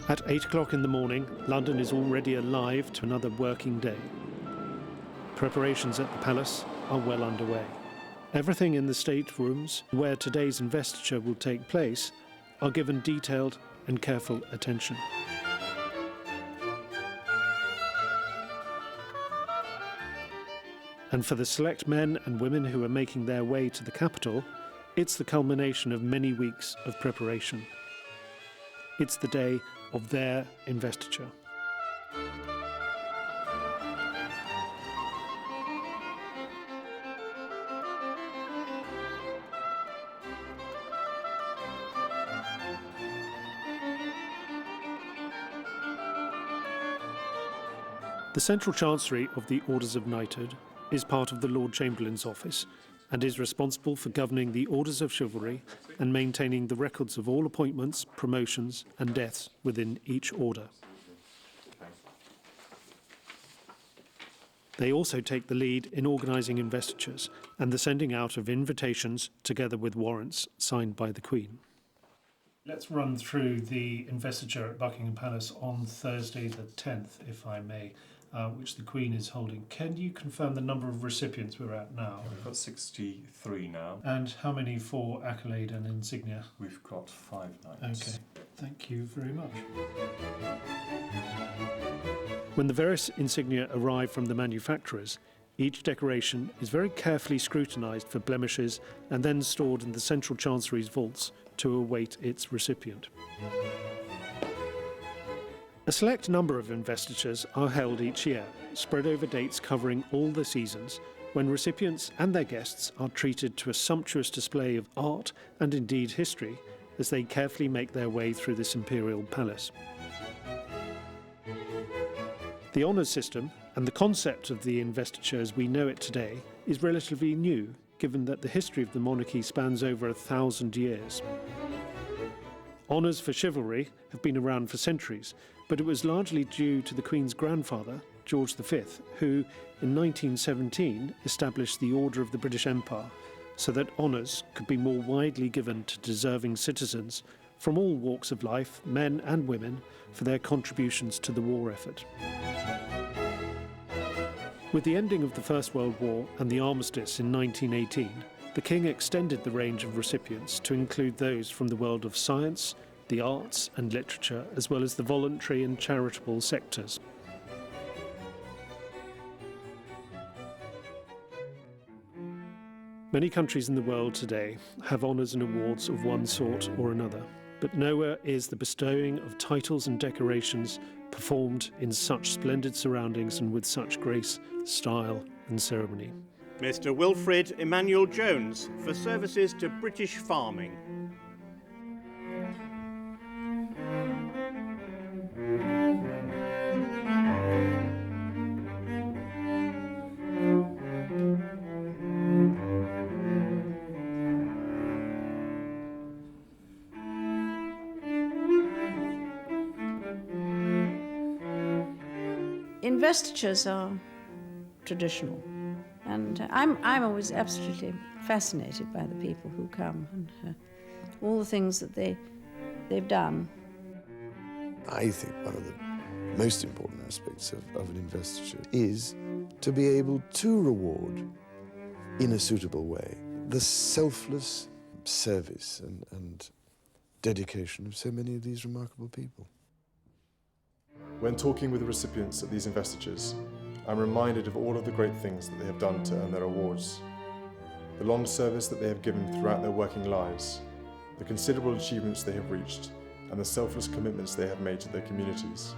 At 8 o'clock in the morning, London is already alive to another working day. Preparations at the palace are well underway. Everything in the state rooms where today's investiture will take place are given detailed and careful attention. And for the select men and women who are making their way to the capital, it's the culmination of many weeks of preparation. It's the day of their investiture. The Central Chancery of the Orders of Knighthood is part of the Lord Chamberlain's office and is responsible for governing the Orders of Chivalry and maintaining the records of all appointments, promotions and deaths within each order. They also take the lead in organising investitures and the sending out of invitations together with warrants signed by the Queen. Let's run through the investiture at Buckingham Palace on Thursday the 10th, if I may, which the Queen is holding. Can you confirm the number of recipients we're at now? We've got 63 now. And how many for accolade and insignia? We've got 5 knights. Okay, thank you very much. When the various insignia arrive from the manufacturers, each decoration is very carefully scrutinised for blemishes and then stored in the Central Chancery's vaults to await its recipient. A select number of investitures are held each year, spread over dates covering all the seasons, when recipients and their guests are treated to a sumptuous display of art and indeed history as they carefully make their way through this imperial palace. The honours system and the concept of the investiture as we know it today is relatively new, given that the history of the monarchy spans over 1,000 years. Honours for chivalry have been around for centuries, but it was largely due to the Queen's grandfather, George V, who in 1917 established the Order of the British Empire so that honours could be more widely given to deserving citizens from all walks of life, men and women, for their contributions to the war effort. With the ending of the First World War and the armistice in 1918, the King extended the range of recipients to include those from the world of science, the arts and literature, as well as the voluntary and charitable sectors. Many countries in the world today have honours and awards of one sort or another, but nowhere is the bestowing of titles and decorations performed in such splendid surroundings and with such grace, style and ceremony. Mr. Wilfred Emmanuel-Jones for services to British farming. Investitures are traditional, and I'm always absolutely fascinated by the people who come and all the things that they've done. I think one of the most important aspects of an investiture is to be able to reward in a suitable way the selfless service and dedication of so many of these remarkable people. When talking with the recipients at these investitures, I'm reminded of all of the great things that they have done to earn their awards, the long service that they have given throughout their working lives, the considerable achievements they have reached, and the selfless commitments they have made to their communities.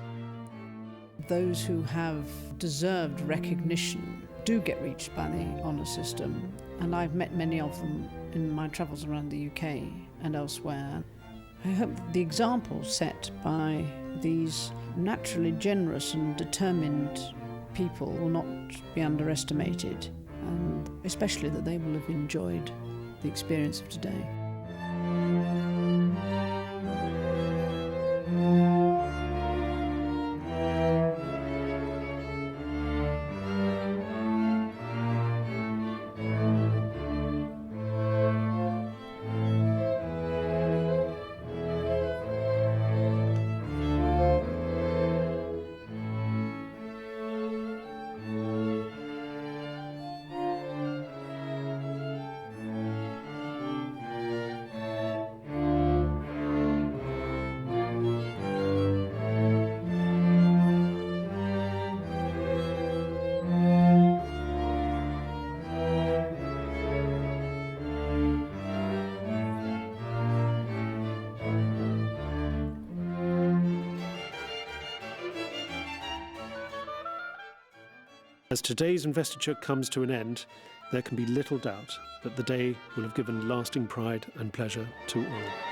Those who have deserved recognition do get reached by the honour system, and I've met many of them in my travels around the UK and elsewhere. I hope the example set by these naturally generous and determined people will not be underestimated, and especially that they will have enjoyed the experience of today. As today's investiture comes to an end, there can be little doubt that the day will have given lasting pride and pleasure to all.